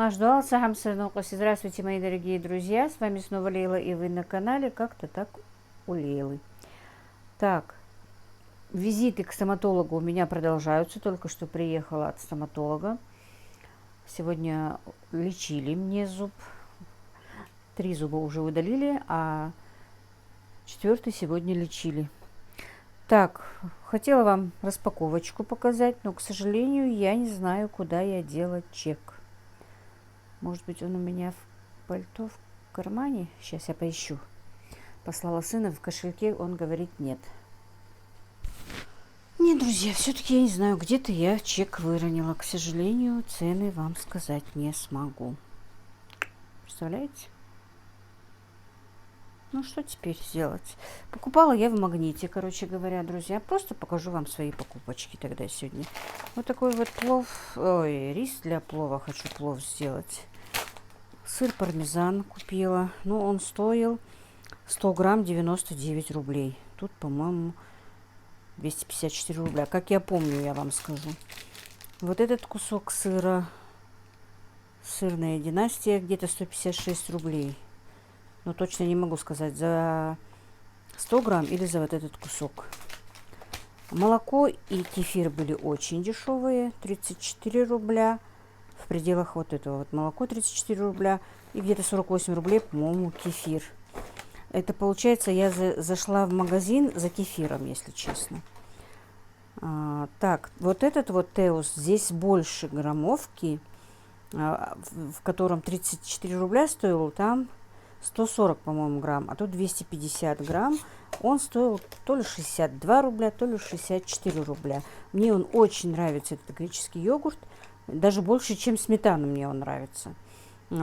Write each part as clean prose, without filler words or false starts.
Маждуался Хамсернокоси. Здравствуйте, мои дорогие друзья. С вами снова Лейла, и вы на канале Как-то так у Лейлы. Так, визиты к стоматологу у меня продолжаются. Только что приехала от стоматолога. Сегодня лечили мне зуб. 3 зуба уже удалили, а 4-й сегодня лечили. Так, хотела вам распаковочку показать, но, к сожалению, я не знаю, куда я дела чек. Может быть, он у меня в пальто, в кармане? Сейчас я поищу. Послала сына в кошельке, он говорит нет. Нет, друзья, все-таки я не знаю, где-то я чек выронила. К сожалению, цены вам сказать не смогу. Представляете? Ну, что теперь сделать? Покупала я в Магните, короче говоря, друзья. Просто покажу вам свои покупочки тогда сегодня. Вот такой вот плов. Ой, рис для плова. Хочу плов сделать. Сыр пармезан купила. Ну, он стоил 100 грамм 99 рублей. Тут, по-моему, 254 рубля. Как я помню, я вам скажу. Вот этот кусок сыра. Сырная династия. Где-то 156 рублей. Но точно не могу сказать, за 100 грамм или за вот этот кусок. Молоко и кефир были очень дешевые. 34 рубля. В пределах вот этого вот молоко 34 рубля. И где-то 48 рублей, по-моему, кефир. Это получается, я зашла в магазин за кефиром, если честно. Так, вот этот вот Теус, здесь больше граммовки, в котором 34 рубля стоил, там 140, по-моему, грамм, а тут 250 грамм. Он стоил то ли 62 рубля, то ли 64 рубля. Мне он очень нравится, этот греческий йогурт. Даже больше, чем сметана мне он нравится.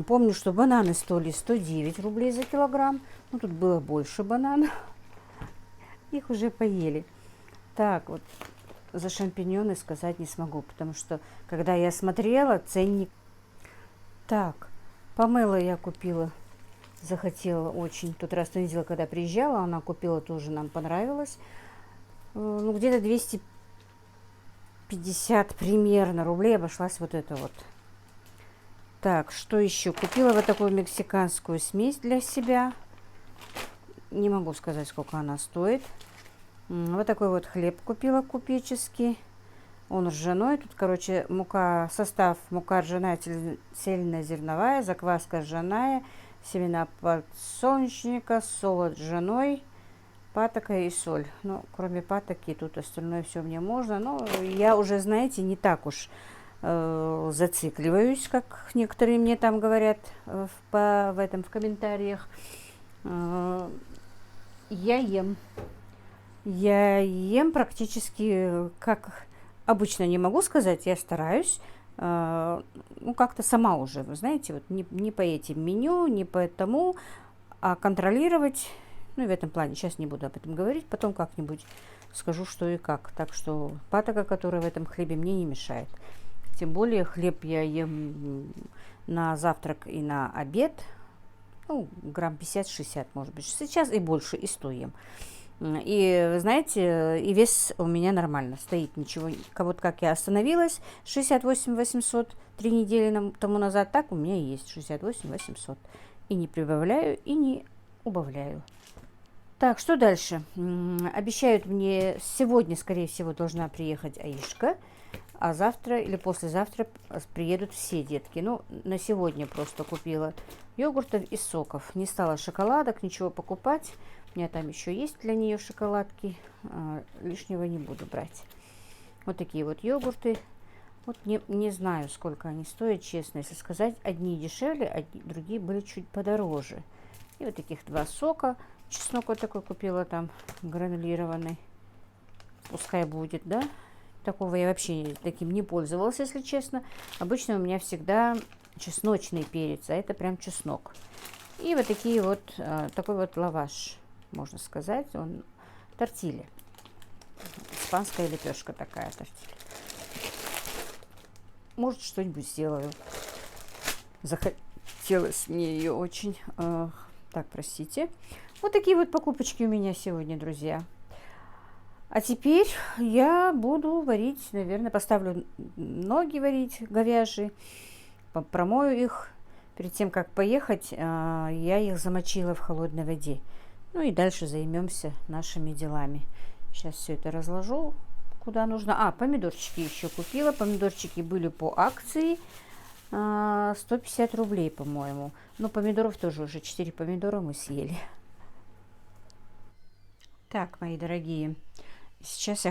Помню, что бананы стоили 109 рублей за килограмм. Ну, тут было больше бананов. Их уже поели. Так, вот за шампиньоны сказать не смогу, потому что, когда я смотрела, ценник... Так, помело я купила. Захотела очень. Тот раз не видела, когда приезжала, она купила, тоже нам понравилось. Ну, где-то 250 примерно рублей обошлась вот это вот. Так, что еще? Купила вот такую мексиканскую смесь для себя. Не могу сказать, сколько она стоит. Вот такой вот хлеб купила купеческий. Он ржаной. Тут, короче, мука, состав: мука ржаная, цельнозерновая, закваска ржаная, семена подсолнечника, солод ржаной, патока и соль. Ну, кроме патоки, тут остальное все мне можно. Но я уже, знаете, не так уж зацикливаюсь, как некоторые мне там говорят в комментариях. Я ем. Я ем практически как обычно, не могу сказать, я стараюсь. Ну, как-то сама уже, вы знаете, вот не по этим меню, не по тому, а контролировать. Ну, и в этом плане сейчас не буду об этом говорить, потом как-нибудь скажу, что и как. Так что патока, которая в этом хлебе, мне не мешает. Тем более хлеб я ем на завтрак и на обед. Ну, грамм 50-60, может быть. Сейчас и больше, и 100 ем. И, знаете, и вес у меня нормально стоит, ничего. Вот как я остановилась, 68 800 3 недели тому назад, так у меня и есть 68 800. И не прибавляю, и не убавляю. Так, что дальше? Обещают мне, сегодня, скорее всего, должна приехать Аишка, а завтра или послезавтра приедут все детки. Ну, на сегодня просто купила йогуртов и соков. Не стала шоколадок, ничего покупать. У меня там еще есть для нее шоколадки. Лишнего не буду брать. Вот такие вот йогурты. Вот не знаю, сколько они стоят, честно, если сказать. Одни дешевле, другие были чуть подороже. И вот таких 2 сока. Чеснок вот такой купила там, гранулированный. Пускай будет, да? Такого я вообще таким не пользовалась, если честно. Обычно у меня всегда чесночный перец, а это прям чеснок. И вот такие вот, такой вот лаваш, можно сказать, он тортилья. Испанская лепешка такая тортилья. Может, что-нибудь сделаю. Захотелось мне ее очень. Так, простите. Вот такие вот покупочки у меня сегодня, друзья. А теперь я буду варить, наверное, поставлю ноги варить говяжьи. промою их. Перед тем, как поехать, я их замочила в холодной воде. Ну и дальше займемся нашими делами. Сейчас все это разложу, куда нужно. Помидорчики еще купила. Помидорчики были по акции. 150 рублей, по-моему. Но помидоров тоже уже 4 помидора мы съели. Так, мои дорогие, сейчас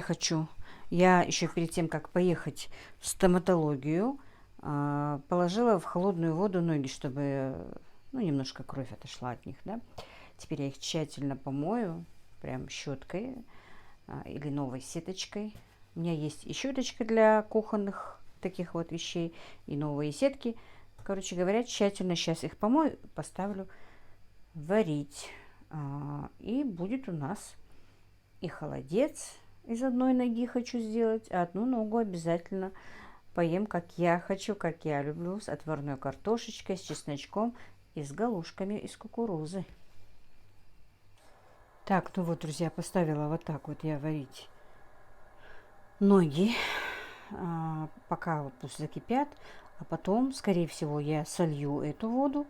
я еще перед тем, как поехать в стоматологию, положила в холодную воду ноги, чтобы, немножко кровь отошла от них, да. Теперь я их тщательно помою, прям щеткой или новой сеточкой. У меня есть и щеточка для кухонных таких вот вещей, и новые сетки. Короче говоря, тщательно сейчас их помою, поставлю варить. И будет у нас и холодец из одной ноги хочу сделать, а одну ногу обязательно поем, как я хочу, как я люблю, с отварной картошечкой, с чесночком и с галушками из кукурузы. Так, друзья, поставила вот так вот я варить ноги, пока вот пусть закипят, а потом, скорее всего, я солью эту воду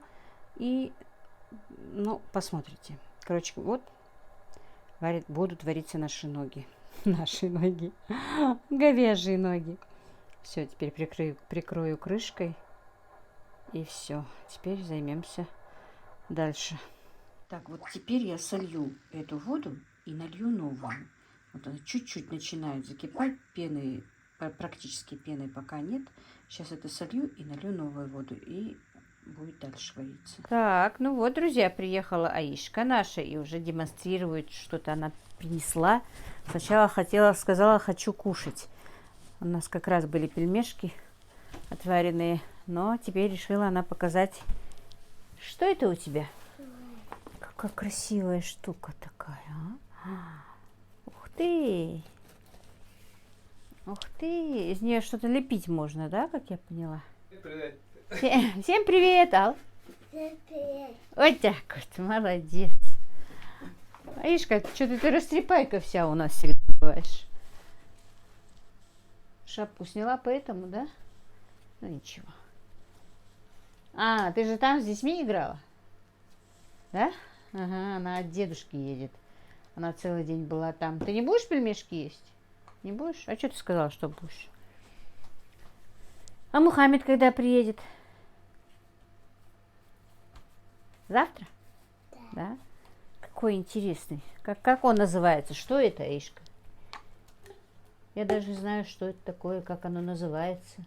и, посмотрите. Короче, вот будут вариться наши ноги. Наши ноги. Говяжьи ноги. Все, теперь прикрою крышкой. И все. Теперь займемся дальше. Так, вот теперь я солью эту воду и налью новую. Вот она чуть-чуть начинает закипать. Пены, практически пены пока нет. Сейчас это солью и налью новую воду. И будет дальше вариться. Так, друзья, приехала Аишка наша и уже демонстрирует, что-то она принесла. Сначала сказала, хочу кушать. У нас как раз были пельмешки отваренные, но теперь решила она показать, что это у тебя. Какая красивая штука такая, Ух ты! Ух ты! Из нее что-то лепить можно, да, как я поняла? Привет. Всем привет, Ал. Всем привет. Вот так вот, молодец. Аишка, что-то ты растрепайка вся у нас всегда бываешь. Шапку сняла поэтому, да? Ну ничего. Ты же там с детьми играла? Да? Ага, она от дедушки едет. Она целый день была там. Ты не будешь пельмешки есть? Не будешь? А что ты сказала, что будешь? А Мухаммед когда приедет? Завтра? Да. Какой интересный. Как он называется? Что это, Аишка? Я даже не знаю, что это такое, как оно называется.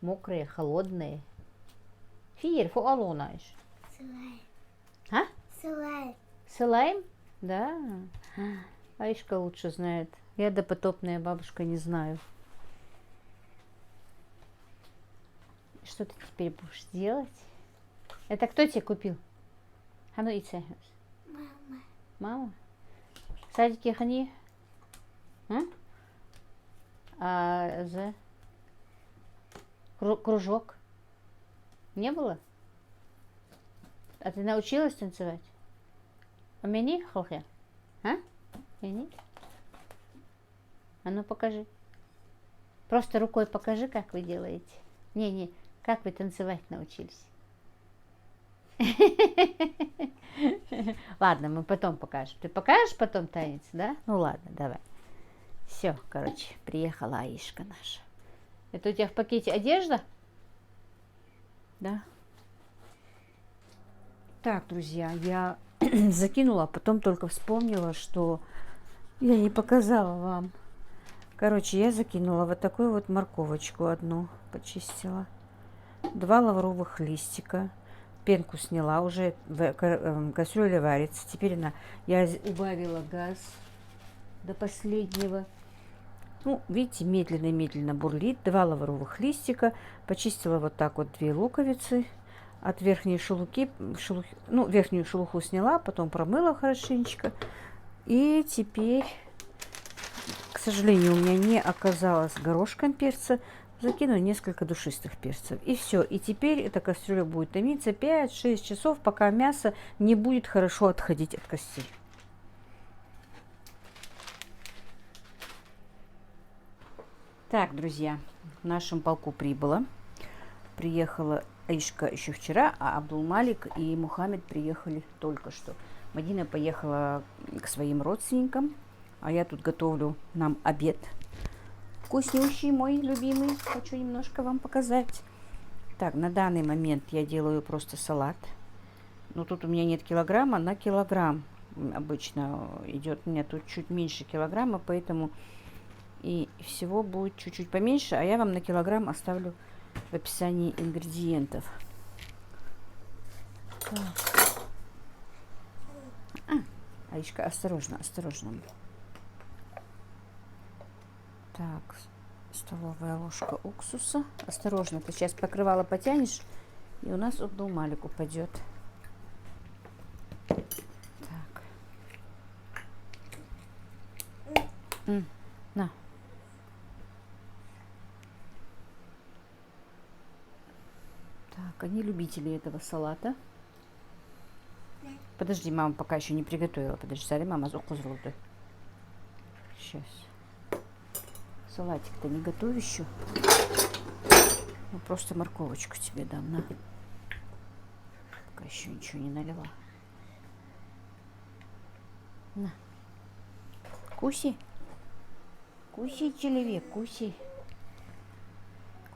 Мокрые, холодные. Фир, фуалунаиш. Слайм. Слайм. Слайм? Да. Аишка лучше знает. Я допотопная бабушка не знаю. Что ты теперь будешь делать? Это кто тебе купил? Иди. Мама. Мама? В садике хони? Кружок? Не было? А ты научилась танцевать? А мне холхе? Мени? А ну покажи. Просто рукой покажи, как вы делаете. Не, как вы танцевать научились. Ладно, мы потом покажем. Ты покажешь потом танец, да? Ну ладно, давай. Все, короче, приехала Аишка наша. Это у тебя в пакете одежда? Да. Так, друзья, я закинула, а потом только вспомнила, что я не показала вам. Короче, я закинула вот такую вот морковочку одну, почистила. 2 лавровых листика. Пенку сняла, уже кастрюля варится. Теперь я убавила газ до последнего. Видите, медленно-медленно бурлит. 2 лавровых листика. Почистила вот так вот 2 луковицы. От верхней верхнюю шелуху сняла, потом промыла хорошенечко. И теперь, к сожалению, у меня не оказалось горошком перца. Закину несколько душистых перцев. И все. И теперь эта кастрюля будет томиться 5-6 часов, пока мясо не будет хорошо отходить от костей. Так, друзья, в нашем полку прибыло. приехала Аишка еще вчера, а Абдулмалик и Мухаммед приехали только что. Мадина поехала к своим родственникам, а я тут готовлю нам обед. Вкуснющий, мой любимый. Хочу немножко вам показать. Так, на данный момент я делаю просто салат. Но тут у меня нет килограмма на килограмм. Обычно идет у меня тут чуть меньше килограмма, поэтому и всего будет чуть-чуть поменьше, а я вам на килограмм оставлю в описании ингредиентов. Так. Аишка, осторожно, осторожно. Так, столовая ложка уксуса. Осторожно, ты сейчас покрывало потянешь, и у нас Абдулмалик упадет. На. Так, они любители этого салата. Подожди, мама пока еще не приготовила. Подожди, сари, мама закузрулды. Сейчас. Салатик-то не готовь еще. Ну, просто морковочку тебе дам, на. Пока еще ничего не налила. На. Куси. Куси, человек, куси.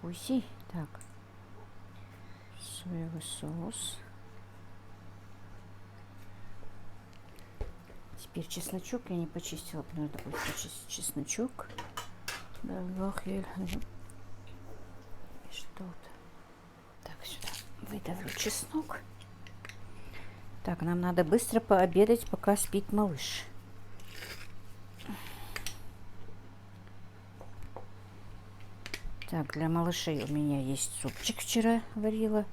Куси. Так. Соевый соус. Теперь чесночок я не почистила, надо будет почистить чесночок. Что-то. Так, сюда выдавлю чеснок. Так, нам надо быстро пообедать, пока спит малыш. Так, для малышей у меня есть супчик, вчера варила.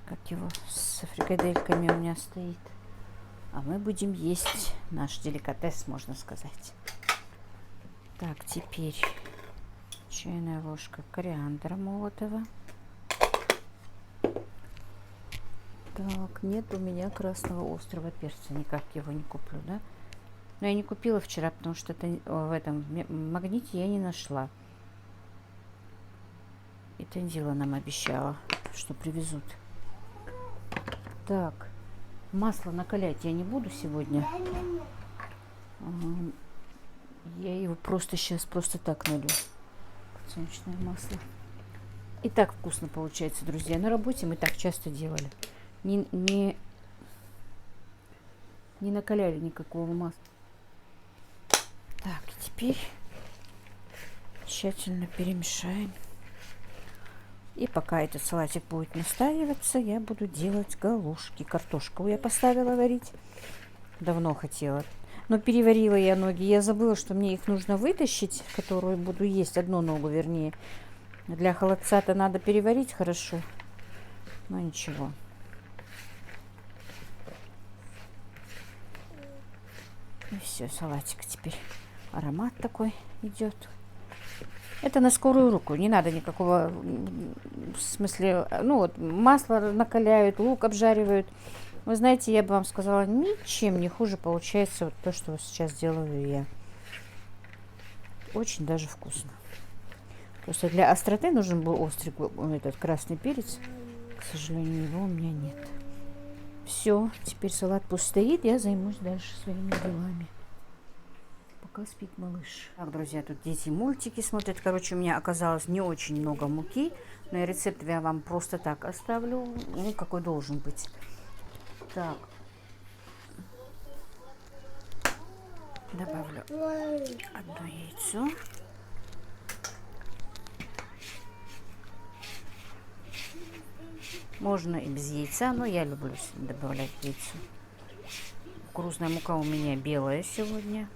Как его, с фрикадельками у меня стоит. А мы будем есть наш деликатес, можно сказать. Так, теперь чайная ложка кориандра молотого. Так, нет у меня красного острого перца. Никак его не куплю, да? Но я не купила вчера, потому что это в этом магните я не нашла. И Тандила нам обещала, что привезут. Так, масло накалять я не буду сегодня. Я его просто сейчас просто так налью. Подсолнечное масло. И так вкусно получается, друзья. На работе мы так часто делали. Не накаляли никакого масла. Так, теперь тщательно перемешаем. И пока этот салатик будет настаиваться, я буду делать галушки. Картошку я поставила варить. Давно хотела. Но переварила я ноги. Я забыла, что мне их нужно вытащить, которую буду есть, одну ногу вернее. Для холодца-то надо переварить хорошо. Но ничего. И все, салатик теперь. Аромат такой идет. Это на скорую руку, не надо никакого, в смысле, ну вот масло накаляют, лук обжаривают. Вы знаете, я бы вам сказала, ничем не хуже получается вот то, что вот сейчас делаю я. Очень даже вкусно. Просто для остроты нужен был острый этот красный перец. К сожалению, его у меня нет. Все, теперь салат пусть стоит, я займусь дальше своими делами. Пока спит малыш. Так, друзья, тут дети мультики смотрят. Короче, у меня оказалось не очень много муки. Но рецепт я вам просто так оставлю. Ну, какой должен быть. Так. Добавлю одно яйцо. Можно и без яйца, но я люблю добавлять яйцо. Кукурузная мука у меня белая сегодня.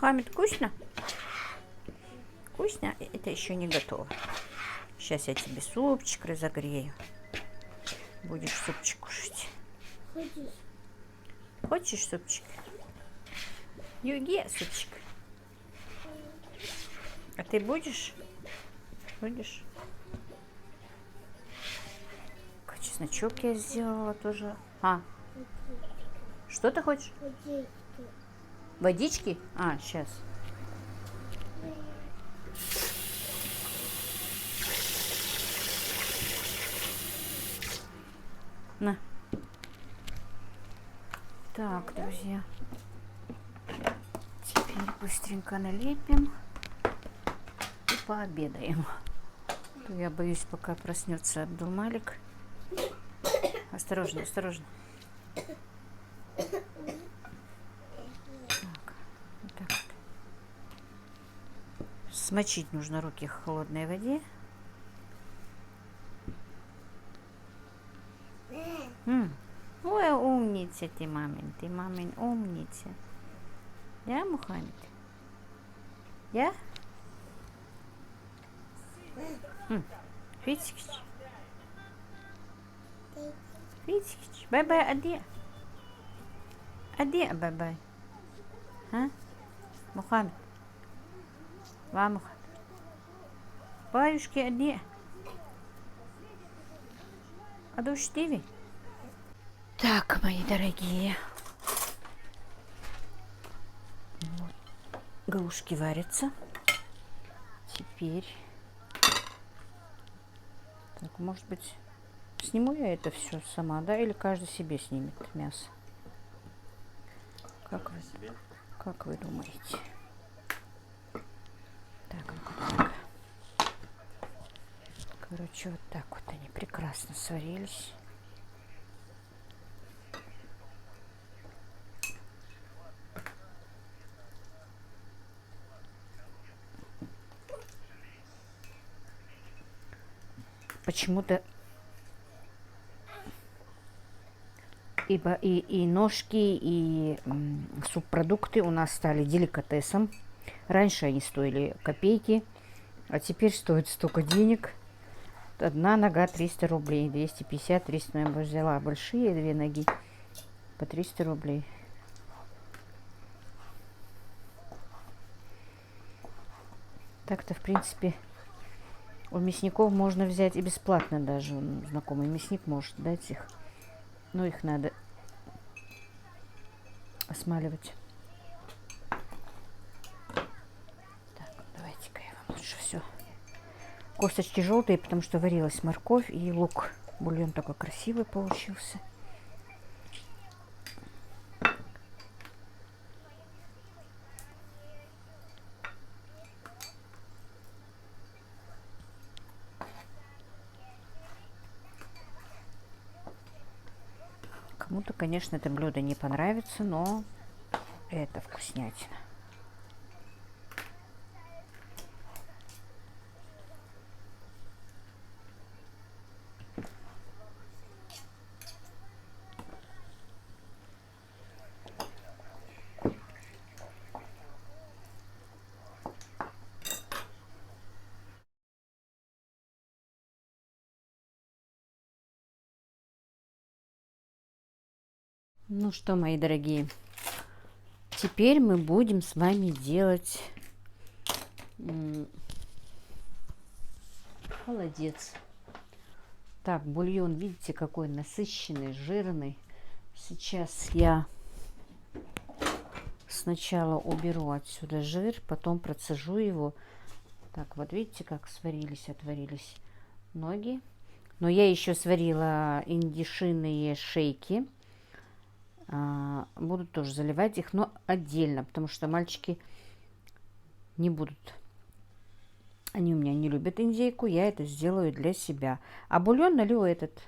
Мухаммед, вкусно? Вкусно? Это еще не готово. Сейчас я тебе супчик разогрею. Будешь супчик кушать. Хочешь? Хочешь супчик? Юге супчик. А ты будешь? Будешь? Чесночок я сделала тоже. А, что ты хочешь? Водички. Водички? А, сейчас. На. Так, друзья. Теперь быстренько налепим и пообедаем. То я боюсь, пока проснется Абдулмалик. Осторожно, осторожно. Так, вот так вот. Смочить нужно руки в холодной воде. Ой, умница ты, мамин умница. Да, Мухаммед? Да? Фитикич. Фитикич. Бай-бай, ади. Ади, бай-бай. А? Мухаммед. Ва, Мухаммед. Баюшки, ади. Адуштиви. Так, мои дорогие. Вот. Галушки варятся. Теперь... Так, может быть, сниму я это все сама, да? Или каждый себе снимет мясо? Как вы думаете? Так, так. Короче, вот так вот они прекрасно сварились. Почему-то и ножки, и субпродукты у нас стали деликатесом. Раньше они стоили копейки, а теперь стоят столько денег. Одна нога 300 рублей, 250, 300, я бы взяла большие 2 ноги по 300 рублей. Так-то, в принципе, у мясников можно взять и бесплатно даже. Знакомый мясник может дать их. Но их надо осмаливать. Так, давайте-ка я вам лучше все. Косточки желтые, потому что варилась морковь и лук. Бульон такой красивый получился. Кому-то, конечно, это блюдо не понравится, но это вкуснятина. Ну что, мои дорогие, теперь мы будем с вами делать холодец. Так, бульон, видите, какой насыщенный, жирный. Сейчас я сначала уберу отсюда жир, потом процежу его. Так, вот видите, как сварились, отварились ноги. Но я еще сварила индишиные шейки. Буду тоже заливать их, но отдельно, потому что мальчики не будут. Они у меня не любят индейку, я это сделаю для себя. А бульон налью этот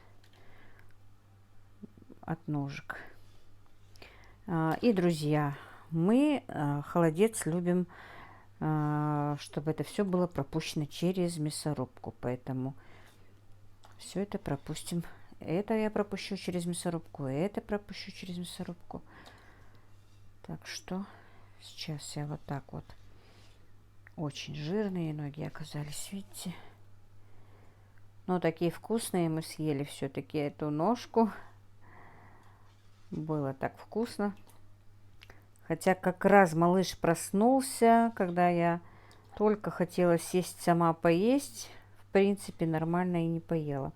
от ножек. И, друзья, мы холодец любим, чтобы это все было пропущено через мясорубку. Поэтому все это пропустим. Это я пропущу через мясорубку, это пропущу через мясорубку. Так что Сейчас я вот так вот. Очень жирные ноги оказались, видите? Но такие вкусные. Мы съели все-таки эту ножку. Было так вкусно. Хотя как раз малыш проснулся, когда я только хотела сесть сама поесть. В принципе, нормально и не поела.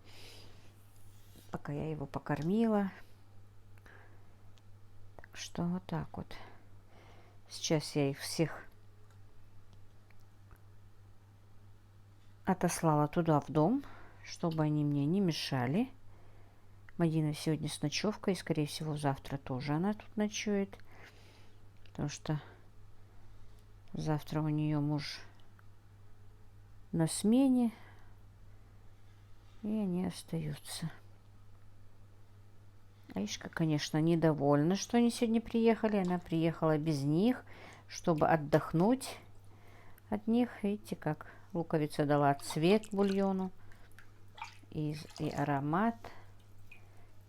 Пока я его покормила. Так что вот так вот. Сейчас я их всех отослала туда, в дом, чтобы они мне не мешали. Мадина сегодня с ночевкой, и, скорее всего, завтра тоже она тут ночует. Потому что завтра у нее муж на смене, и они остаются. Аишка, конечно, недовольна, что они сегодня приехали. Она приехала без них, чтобы отдохнуть от них. Видите, как луковица дала цвет бульону и аромат.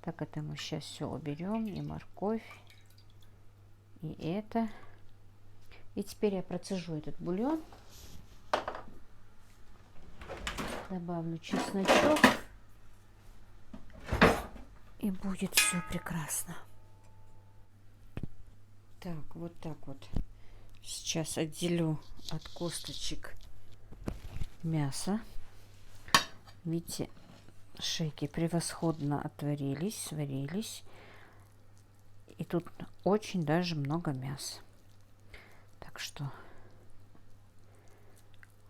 Так, это мы сейчас все уберем. И морковь, и это. И теперь я процежу этот бульон. Добавлю чесночок. И будет все прекрасно. Так, вот так вот. Сейчас отделю от косточек мясо. Видите, шейки превосходно отварились, сварились. И тут очень даже много мяса. Так что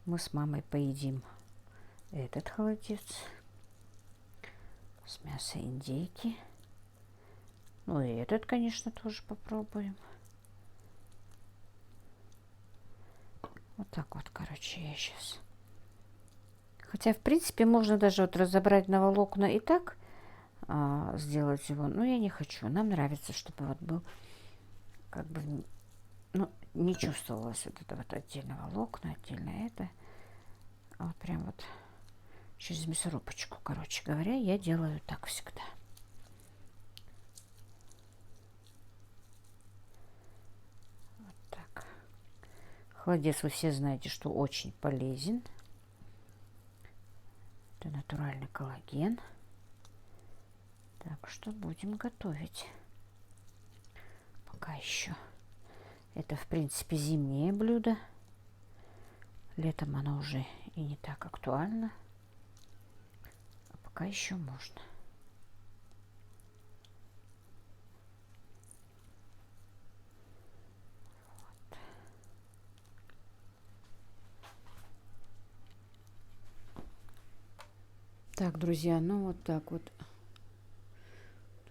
мы с мамой поедим этот холодец с мясом индейки. Ну и этот, конечно, тоже попробуем. Вот так вот, короче, я сейчас. Хотя, в принципе, можно даже вот разобрать на волокна и так сделать его. Но я не хочу. Нам нравится, чтобы вот был как бы, ну, не чувствовалось вот это вот отдельно волокна, отдельно это. А вот прям вот через мясорубочку, короче говоря, я делаю так всегда. Вот так. Холодец, вы все знаете, что очень полезен. Это натуральный коллаген. Так что будем готовить. Пока еще. Это, в принципе, зимнее блюдо. Летом оно уже и не так актуально. А пока еще можно. Вот. Так, друзья, ну вот так вот.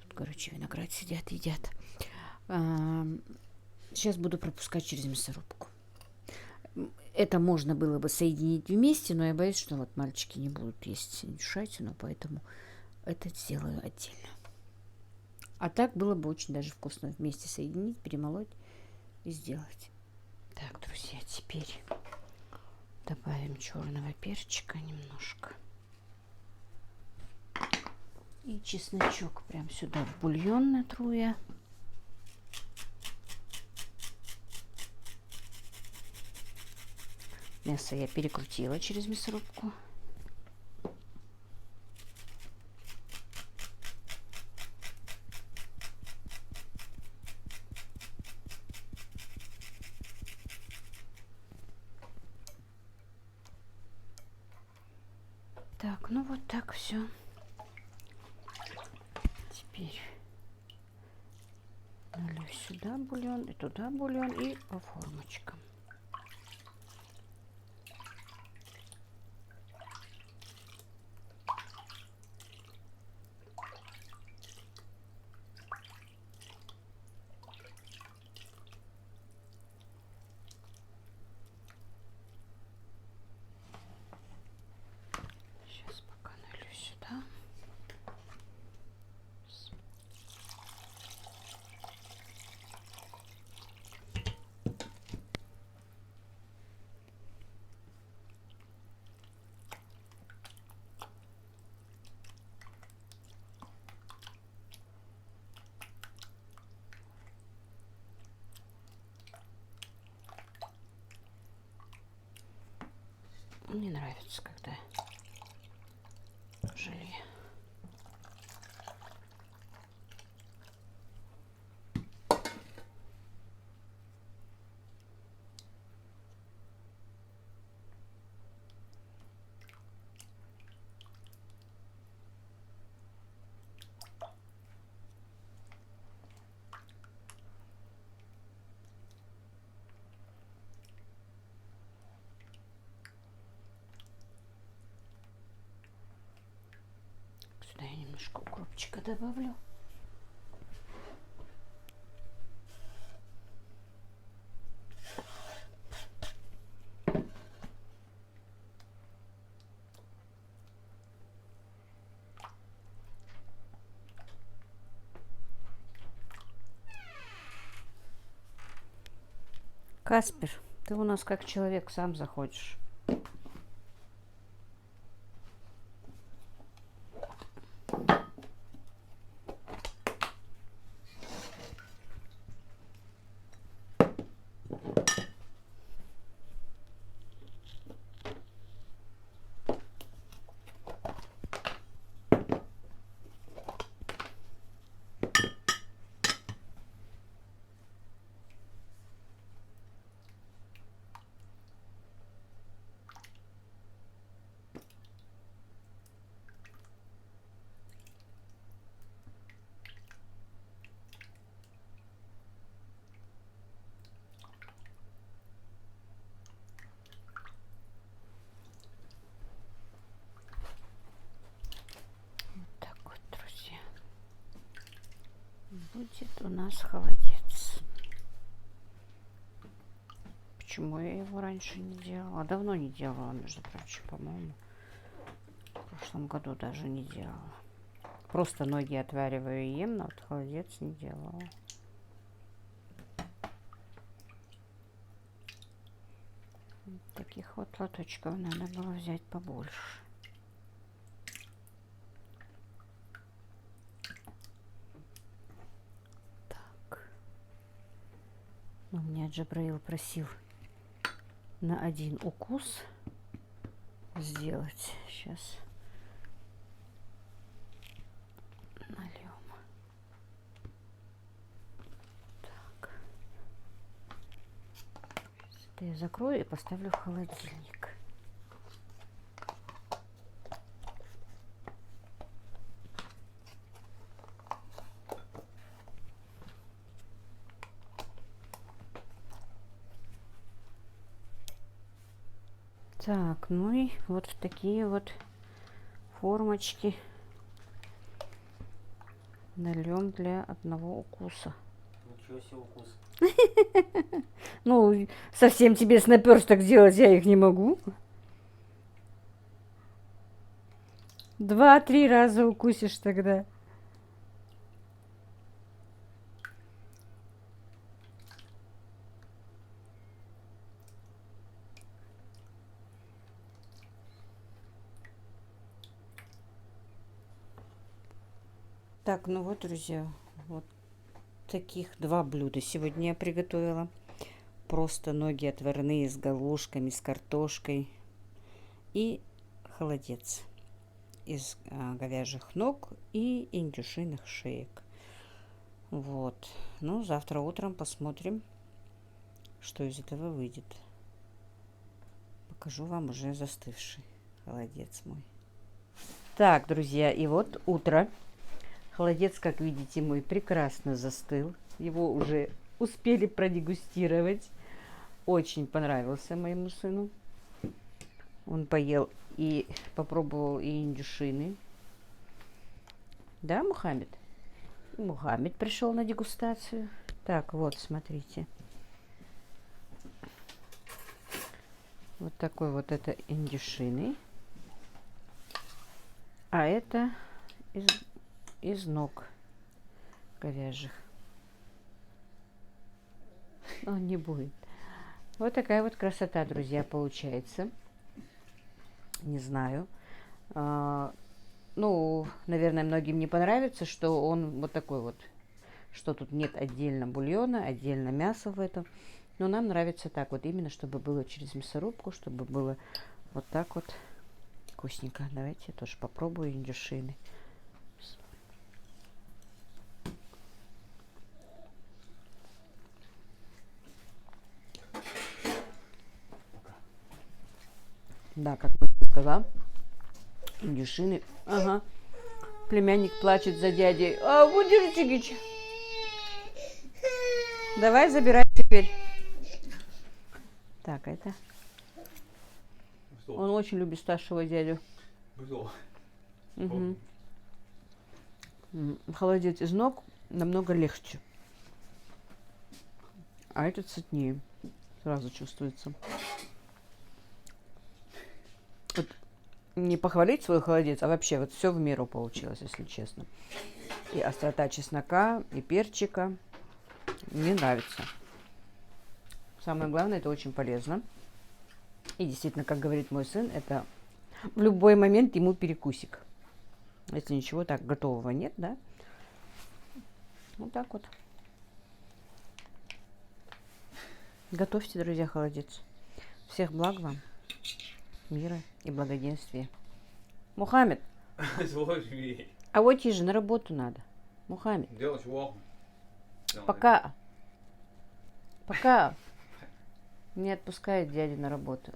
Тут, короче, виноград сидят, едят. Сейчас буду пропускать через мясорубку. Это можно было бы соединить вместе, но я боюсь, что вот мальчики не будут есть индюшатину, поэтому это сделаю отдельно. А так было бы очень даже вкусно вместе соединить, перемолоть и сделать. Так, друзья, теперь добавим черного перчика немножко. И чесночок прям сюда в бульон натру я. Мясо я перекрутила через мясорубку. Так, ну вот так все. Теперь налью сюда бульон и туда бульон и по формочкам. Сейчас пока налью сюда. Мне нравится, когда желе. Сюда я немножко укропчика добавлю. Каспер, ты у нас как человек, сам заходишь. Будет у нас холодец. Почему я его раньше не делала? Давно не делала, между прочим, по-моему. В прошлом году даже не делала. Просто ноги отвариваю и ем, но вот холодец не делала. Таких вот лоточков надо было взять побольше. У меня Джабраил просил на один укус сделать. Сейчас нальем. Так. Это я закрою и поставлю в холодильник. Так, ну и вот в такие вот формочки нальем для одного укуса. Ничего себе укус. Ну, совсем тебе с наперсток делать я их не могу. 2-3 раза укусишь тогда. Так, ну вот, друзья, вот таких 2 блюда сегодня я приготовила. Просто ноги отварные с галушками, с картошкой и холодец из говяжьих ног и индюшиных шеек. Вот. Ну, завтра утром посмотрим, что из этого выйдет. Покажу вам уже застывший холодец мой. Так, друзья, и вот утро. Холодец, как видите, мой прекрасно застыл. Его уже успели продегустировать. Очень понравился моему сыну. Он поел и попробовал и индюшины. Да, Мухаммед? Мухаммед пришел на дегустацию. Так, вот, смотрите. Вот такой вот это индюшины. А это из ног говяжьих. Он не будет. Вот такая вот красота, друзья, получается. Не знаю. Ну, наверное, многим не понравится, что он вот такой вот. Что тут нет отдельно бульона, отдельно мяса в этом. Но нам нравится так вот, именно чтобы было через мясорубку, чтобы было Вот так вот. Вкусненько. Давайте я тоже попробую индюшины. Да, как я сказала, индюшины. Ага. Племянник плачет за дядей. А, Вудерчигич. Давай, забирай теперь. Так, это... Он очень любит старшего дядю. Угу. Холодец из ног намного легче. А этот сытнее. Сразу чувствуется. Вот не похвалить свой холодец, а вообще вот все в меру получилось, если честно. И острота чеснока, и перчика. Мне нравится. Самое главное, это очень полезно. И действительно, как говорит мой сын, это в любой момент ему перекусик. Если ничего так готового нет, да? Вот так вот. Готовьте, друзья, холодец. Всех благ вам, мира и благоденствия. Мухаммед, а вот же на работу надо. Мухаммед. Пока. Пока. Не отпускает дядя на работу.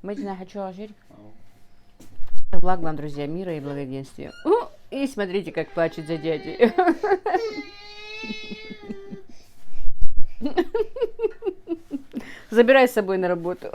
Мэдина, хочу ложить. Благ вам, друзья, мира и благоденствия. И смотрите, как плачет за дядей. Забирай с собой на работу.